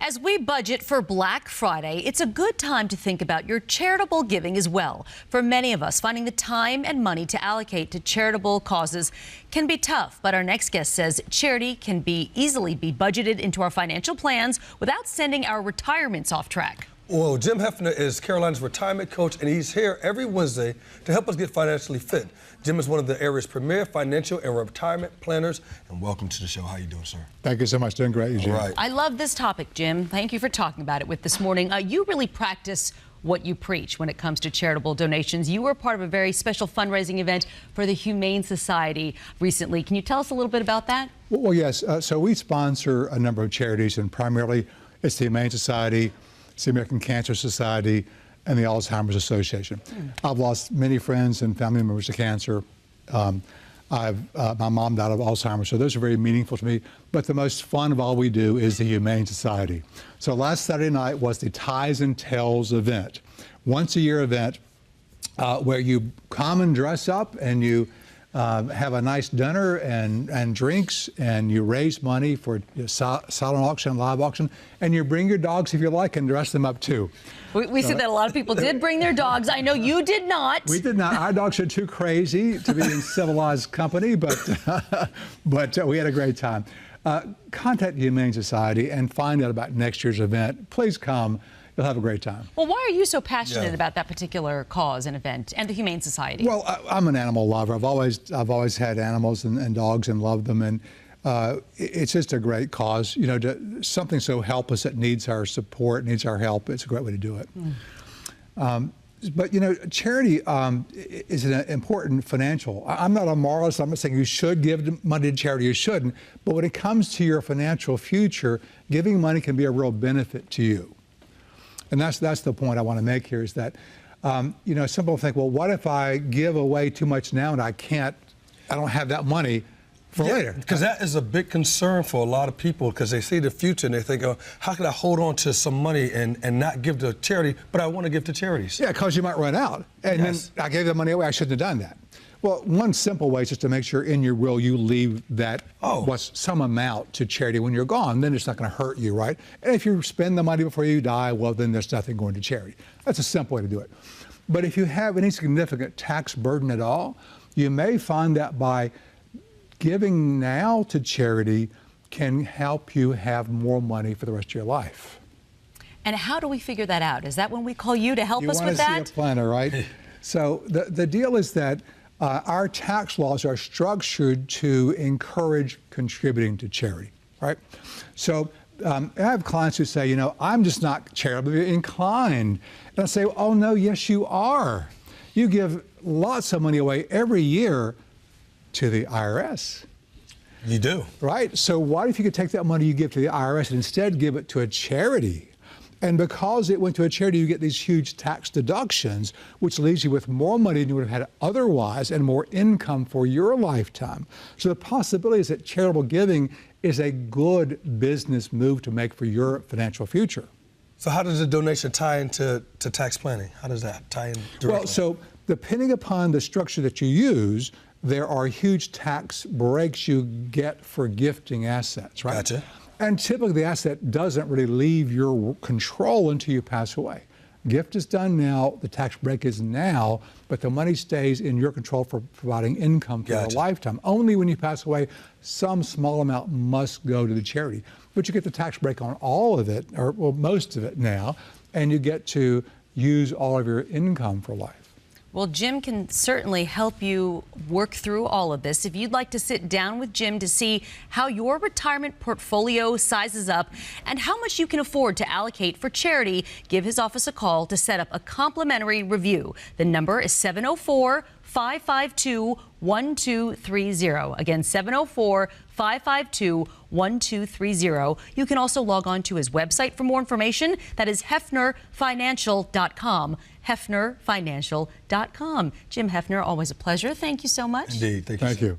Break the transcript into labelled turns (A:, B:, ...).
A: As we budget for Black Friday, it's a good time to think about your charitable giving as well. For many of us, finding the time and money to allocate to charitable causes can be tough, but our next guest says charity can easily be budgeted into our financial plans without sending our retirements off track.
B: Well, Jim Heafner is Carolina's retirement coach, and he's here every Wednesday to help us get financially fit. Jim is one of the area's premier financial and retirement planners. And welcome to the show. How you doing, sir?
C: Thank you so much. Doing great, Eugene.
B: All right.
A: I love this topic, Jim. Thank you for talking about it with this morning. You really practice what you preach when it comes to charitable donations. You were part of a very special fundraising event for the Humane Society recently. Can you tell us a little bit about that?
C: Well, yes. So we sponsor a number of charities, and primarily it's the Humane Society, it's the American Cancer Society, and the Alzheimer's Association. I've lost many friends and family members to cancer. My mom died of Alzheimer's, so those are very meaningful to me. But the most fun of all we do is the Humane Society. So last Saturday night was the Ties and Tails event, once a year event where you come and dress up and you have a nice dinner and drinks, and you raise money for silent auction, live auction, and you bring your dogs if you like and dress them up too.
A: We see that a lot of people did bring their dogs. I know you did not.
C: We did not. Our dogs are too crazy to be in civilized company, but we had a great time. Contact the Humane Society and find out about next year's event. Please come. You'll have a great time.
A: Well, why are you so passionate about that particular cause and event and the Humane Society?
C: Well, I'm an animal lover. I've always had animals and dogs and loved them, and it's just a great cause. You know, something so helpless that needs our support, needs our help. It's a great way to do it. But you know, charity is an important financial. I'm not a moralist. I'm not saying you should give money to charity. You shouldn't. But when it comes to your financial future, giving money can be a real benefit to you. And that's the point I want to make here is that, you know, some people think, well, what if I give away too much now and I don't have that money for later?
B: Because that is a big concern for a lot of people, because they see the future and they think, oh, how can I hold on to some money and not give to charity, but I want to give to charities?
C: Yeah, because you might run out. And then I gave the money away, I shouldn't have done that. Well, one simple way is just to make sure in your will you leave that what's some amount to charity when you're gone. Then it's not going to hurt you, right? And if you spend the money before you die, well, then there's nothing going to charity. That's a simple way to do it. But if you have any significant tax burden at all, you may find that by giving now to charity can help you have more money for the rest of your life.
A: And how do we figure that out? Is that when we call you to help us with
C: that? You
A: that?
C: want to see a planner, right? So the deal is that our tax laws are structured to encourage contributing to charity, right? So I have clients who say, you know, I'm just not charitably inclined. And I say, oh, no, yes, you are. You give lots of money away every year to the IRS.
B: You do.
C: Right? So what if you could take that money you give to the IRS and instead give it to a charity? And because it went to a charity, you get these huge tax deductions, which leaves you with more money than you would have had otherwise and more income for your lifetime. So the possibility is that charitable giving is a good business move to make for your financial future.
B: So how does the donation tie into tax planning? How does that tie in directly?
C: Well, so depending upon the structure that you use, there are huge tax breaks you get for gifting assets, right?
B: Gotcha.
C: And typically the asset doesn't really leave your control until you pass away. Gift is done now, the tax break is now, but the money stays in your control for providing income for a lifetime. Only when you pass away, some small amount must go to the charity. But you get the tax break on all of it, or well, most of it now, and you get to use all of your income for life.
A: Well, Jim can certainly help you work through all of this. If you'd like to sit down with Jim to see how your retirement portfolio sizes up and how much you can afford to allocate for charity, give his office a call to set up a complimentary review. The number is 704-552-1230. Again, 704-552-1230. You can also log on to his website for more information. That is HeafnerFinancial.com. HeafnerFinancial.com. Jim Heafner, always a pleasure. Thank you so much.
B: Indeed.
C: Thank you.